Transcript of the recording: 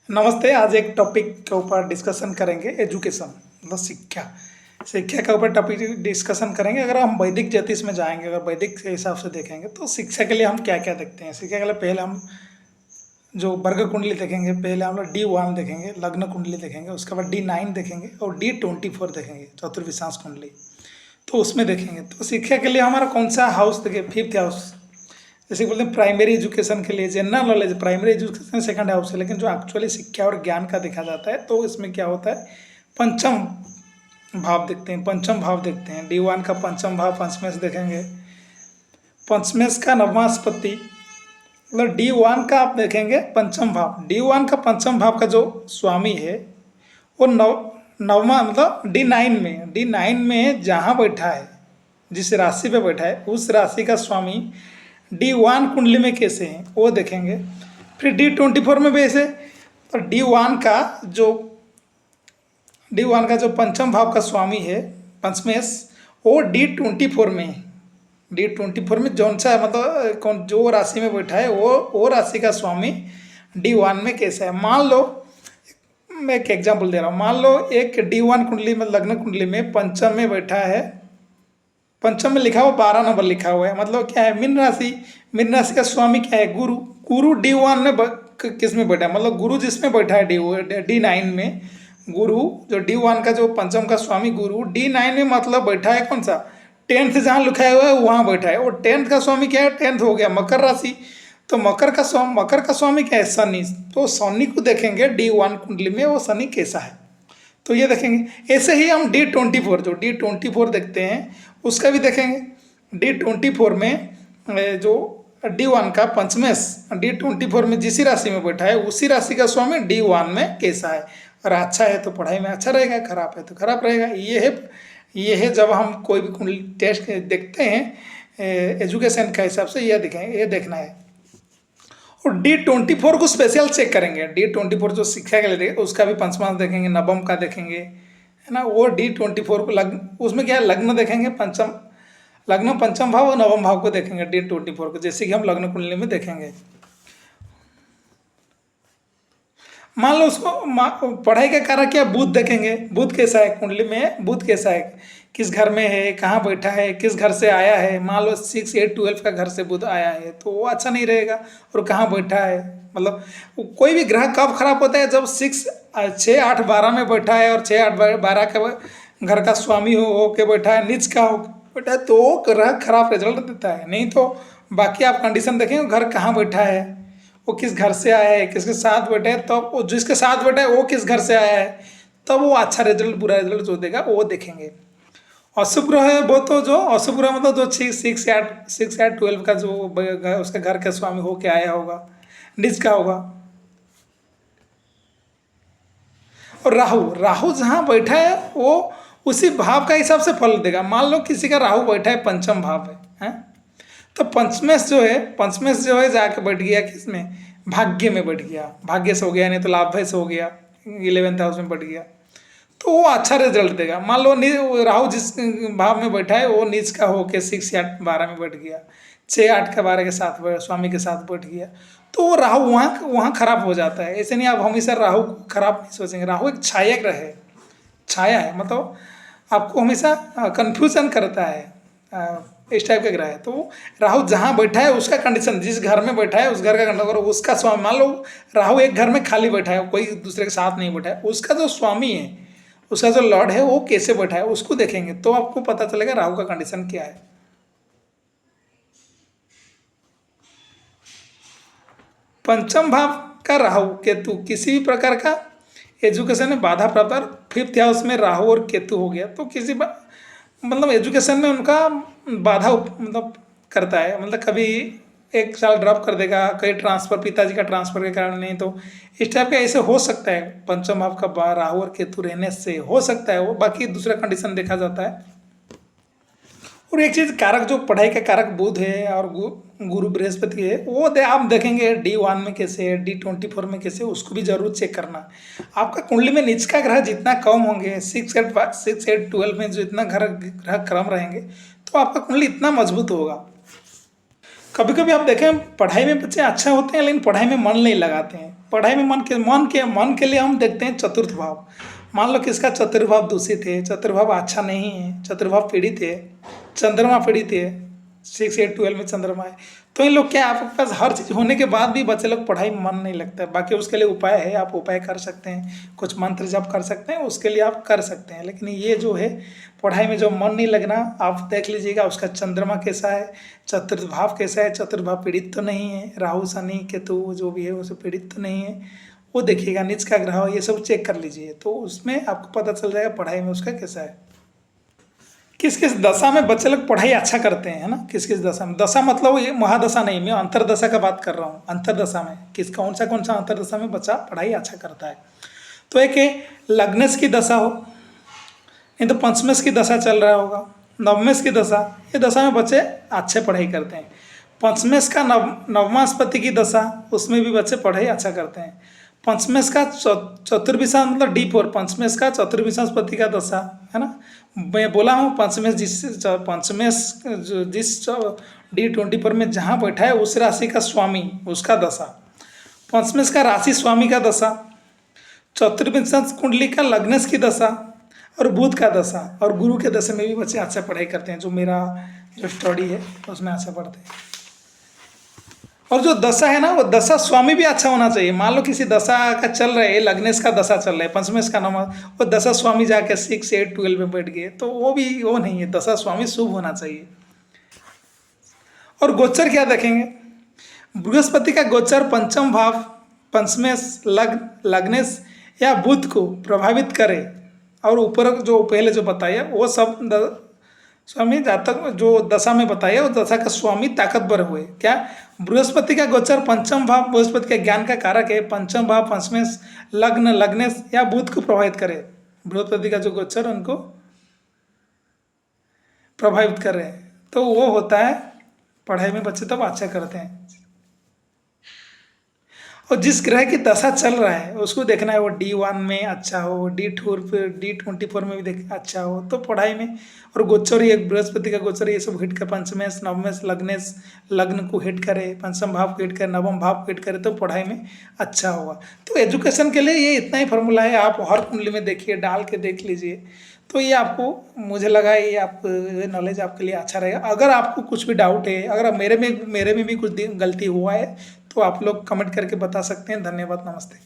नमस्ते। आज एक टॉपिक के ऊपर डिस्कशन करेंगे, एजुकेशन मतलब शिक्षा। शिक्षा के ऊपर टॉपिक डिस्कशन करेंगे। अगर हम वैदिक ज्योतिष में जाएंगे, अगर वैदिक के हिसाब से देखेंगे तो शिक्षा के लिए हम क्या क्या देखते हैं। शिक्षा के लिए पहले हम जो वर्ग कुंडली देखेंगे, पहले हम लोग D1 देखेंगे, लग्न कुंडली देखेंगे, उसके बाद D9 देखेंगे और D24 देखेंगे, चतुर्विशांश कुंडली। तो उसमें देखेंगे तो शिक्षा के लिए हमारा कौन सा हाउस देखे, फिफ्थ हाउस। जैसे बोलते हैं प्राइमरी एजुकेशन के लिए general knowledge, primary education second house है, लेकिन जो एक्चुअली शिक्षा और ज्ञान का देखा जाता है तो इसमें क्या होता है, पंचम भाव देखते हैं। पंचम भाव देखते हैं, D1 का पंचम भाव पंचमेश देखेंगे, पंचमेश का नवमास्पति, मतलब D1 का आप देखेंगे पंचम भाव। D1 का पंचम भाव का जो स्वामी है वो नवमा मतलब D9 में जहाँ बैठा है, जिस राशि पे बैठा है उस राशि का स्वामी D1 कुंडली में कैसे हैं वो देखेंगे। फिर D24 में भी ऐसे, तो D1 का जो पंचम भाव का स्वामी है पंचमेश, वो D24 में है। D24 में जौन सा मतलब कौन जो राशि में बैठा है वो राशि का स्वामी D1 में कैसा है। मान लो मैं एक एग्जाम्पल दे रहा हूँ, मान लो एक D1 कुंडली में, लग्न कुंडली में पंचम में बैठा है, पंचम में लिखा हुआ 12 नंबर लिखा हुआ है, मतलब क्या है, मीन राशि। मीन राशि का स्वामी क्या है, गुरु। गुरु D1 में किस में बैठा है, मतलब गुरु जिसमें बैठा है D9 में, गुरु जो D1 का जो पंचम का स्वामी गुरु D9 में मतलब बैठा है कौन सा, 10th जहाँ लिखा हुआ है वहाँ बैठा है। और 10th का स्वामी क्या है, 10th हो गया मकर राशि। तो मकर का स्वामी क्या है, शनि। तो शनि को देखेंगे D1 कुंडली में वो शनि कैसा है, तो ये देखेंगे। ऐसे ही हम D24 जो D24 देखते हैं उसका भी देखेंगे। D24 में जो D1 का पंचमेश D24 में जिस राशि में बैठा है उसी राशि का स्वामी D1 में कैसा है। और अच्छा है तो पढ़ाई में अच्छा रहेगा, खराब है तो खराब रहेगा। ये है जब हम कोई भी कुंडली टेस्ट देखते हैं एजुकेशन के हिसाब से, ये देखेंगे, ये देखना है। और D24 को स्पेशल चेक करेंगे। D24 जो शिक्षा के लिए देखेंगे उसका भी पंचमांश देखेंगे, नवम का देखेंगे, है ना। वो D24 को लग्न, उसमें क्या है, लग्न देखेंगे, लग्न पंचम भाव और नवम भाव को देखेंगे D24 को, जैसे कि हम लग्न कुंडली में देखेंगे। मान लो उसको पढ़ाई का कारक क्या, बुध देखेंगे, बुध कैसा है कुंडली में, बुध कैसा है, किस घर में है, कहाँ बैठा है, किस घर से आया है। मान लो 6, 8, 12 का घर से बुध आया है तो वो अच्छा नहीं रहेगा। और कहाँ बैठा है, मतलब कोई भी ग्रह कब खराब होता है, जब 6, 8, 12 में बैठा है और 6, 8, 12 का घर का स्वामी हो के बैठा है, नीच का हो बैठा है, तो वो ग्रह खराब रिजल्ट देता है। नहीं तो बाकी आप कंडीशन देखेंगे, घर कहाँ बैठा है, वो किस घर से आया है, किसके साथ बैठे हैं, तब वो जिसके साथ बैठा है वो किस घर से आया है, तब वो अच्छा रिजल्ट बुरा रिजल्ट जो देगा वो देखेंगे। अशुभ ग्रह है वो तो, जो अशुभ ग्रह मतलब जो 6 या 12 का जो उसके घर के स्वामी हो के आया होगा, निज का होगा। और राहु जहाँ बैठा है वो उसी भाव का हिसाब से फल देगा। मान लो किसी का राहु बैठा है पंचम भाव है, तो पंचमेश जो है जाके बैठ गया किसमें, भाग्य में बैठ गया, भाग्य से हो गया, नहीं तो लाभ से हो गया, 11th हाउस में बैठ गया, तो वो अच्छा रिजल्ट देगा। मान लो राहु जिस भाव में बैठा है वो नीच का होके 6 या 12 में बैठ गया, 6, 8 का 12 के साथ स्वामी के साथ बैठ गया, तो वो राहु वहाँ खराब हो जाता है। ऐसे नहीं आप हमेशा राहु को खराब नहीं सोचेंगे। राहु एक छाया ग्रह है, छाया है, मतलब आपको हमेशा कन्फ्यूजन करता है, इस टाइप का ग्रह है। तो राहु जहाँ बैठा है उसका कंडीशन, जिस घर में बैठा है उस घर का कंडीशन, उसका स्वामी, मान लो राहु एक घर में खाली बैठा है, कोई दूसरे के साथ नहीं बैठा है, उसका जो स्वामी है, उसका जो लॉर्ड है वो कैसे बैठा है उसको देखेंगे, तो आपको पता चलेगा राहु का कंडीशन क्या है। पंचम भाव का राहु केतु किसी भी प्रकार का एजुकेशन में बाधा प्राप्त, और 5th हाउस में राहु और केतु हो गया तो किसी मतलब एजुकेशन में उनका बाधा मतलब करता है, मतलब कभी 1 साल ड्रॉप कर देगा, कहीं ट्रांसफर, पिताजी का ट्रांसफर के कारण, नहीं तो इस टाइप का ऐसे हो सकता है। पंचम भाव का राहु और केतु रहने से हो सकता है वो, बाकी दूसरा कंडीशन देखा जाता है। और एक चीज़, कारक जो पढ़ाई का कारक बुध है और गुरु बृहस्पति है, वो आप देखेंगे D1 में कैसे है, D24 में कैसे, उसको भी जरूर चेक करना। आपका कुंडली में नीच का ग्रह जितना कम होंगे, 6, 8, 12 में जो इतना ग्रह क्रम रहेंगे तो आपका कुंडली इतना मजबूत होगा। कभी कभी आप देखें पढ़ाई में बच्चे अच्छा होते हैं लेकिन पढ़ाई में मन नहीं लगाते हैं। पढ़ाई में मन के लिए हम देखते हैं चतुर्थ भाव। मान लो किसका चतुर्भाव दूषित है, चतुर्भाव अच्छा नहीं है, चतुर्भाव पीड़ित है, चंद्रमा पीड़ित है, 6, 8, 12 में चंद्रमा है, तो इन लोग क्या, आपके पास हर चीज़ होने के बाद भी बच्चे लोग पढ़ाई में मन नहीं लगता है। बाकी उसके लिए उपाय है, आप उपाय कर सकते हैं, कुछ मंत्र जप कर सकते हैं, उसके लिए आप कर सकते हैं। लेकिन ये जो है पढ़ाई में जो मन नहीं लगना, आप देख लीजिएगा उसका चंद्रमा कैसा है, चतुर्थ भाव कैसा है, चतुर्थ भाव पीड़ित तो नहीं है, राहु शनि केतु जो भी है वो पीड़ित तो नहीं है, वो देखिएगा, नीच का ग्रह ये सब चेक कर लीजिए, तो उसमें आपको पता चल जाएगा पढ़ाई में उसका कैसा है। किस किस दशा में बच्चे लोग पढ़ाई अच्छा करते हैं, है ना, किस किस दशा में, दशा मतलब ये महादशा नहीं, मैं अंतरदशा का बात कर रहा हूँ। अंतरदशा में कौन सा अंतरदशा में बच्चा पढ़ाई अच्छा करता है। तो एक लग्नेश की दशा हो, नहीं तो पंचमेश की दशा चल रहा होगा, नवमेश की दशा, ये दशा में बच्चे अच्छे पढ़ाई करते हैं। पंचमेश का नवमास्पति की दशा, उसमें भी बच्चे पढ़ाई अच्छा करते हैं। पंचमेश का चतुर्विशा मतलब D4, पंचमेश का चतुर्विशास्पति का दशा, है ना, मैं बोला हूँ पंचमेश जिस D24 में जहाँ बैठा है उस राशि का स्वामी, उसका दशा। पंचमेश का राशि स्वामी का दशा, चतुर्विंश कुंडली का लग्नेश की दशा और बुध का दशा, और गुरु के दशा में भी बच्चे अच्छा पढ़ाई करते हैं। जो मेरा जो स्टडी है उसमें अच्छा पढ़ते हैं। और जो दशा है ना, वो दशा स्वामी भी अच्छा होना चाहिए। मान लो किसी दशा का चल रहा है, लग्नेश का दशा चल रहा है, पंचमेश का नाम, वो दशा स्वामी जाके 6, 8, 12 में बैठ गए, तो वो नहीं है, दशा स्वामी शुभ होना चाहिए। और गोचर क्या देखेंगे, बृहस्पति का गोचर पंचम भाव, पंचमेश, लग्नेश या बुध को प्रभावित करे, और ऊपर जो पहले जो बताया वो सब स्वामी जातक जो दशा में बताया वो दशा का स्वामी ताकतवर हुए। क्या, बृहस्पति का गोचर पंचम भाव, बृहस्पति के ज्ञान का कारक है, पंचम भाव, पंचमेश, लग्नेश या बुध को प्रभावित करे। बृहस्पति का जो गोचर उनको प्रभावित कर रहे हैं, तो वो होता है पढ़ाई में बच्चे तब अच्छा करते हैं। और जिस ग्रह की दशा चल रहा है उसको देखना है, वो D1 में अच्छा हो, D24 में भी अच्छा हो, तो पढ़ाई में। और गोचर ही एक बृहस्पति का गोचर ये सब हिट कर, पंचमेश, नवमेश, लग्नेश, लग्न को हिट करे, पंचम भाव को हिट करे, नवम भाव को हिट करे, तो पढ़ाई में अच्छा होगा। तो एजुकेशन के लिए ये इतना ही फॉर्मूला है, आप हर कुंडली में देखिए, डाल के देख लीजिए, तो ये आपको, मुझे लगा ये आप नॉलेज आपके लिए अच्छा रहेगा। अगर आपको कुछ भी डाउट है, अगर मेरे में भी कुछ गलती हुआ है, तो आप लोग कमेंट करके बता सकते हैं। धन्यवाद, नमस्ते।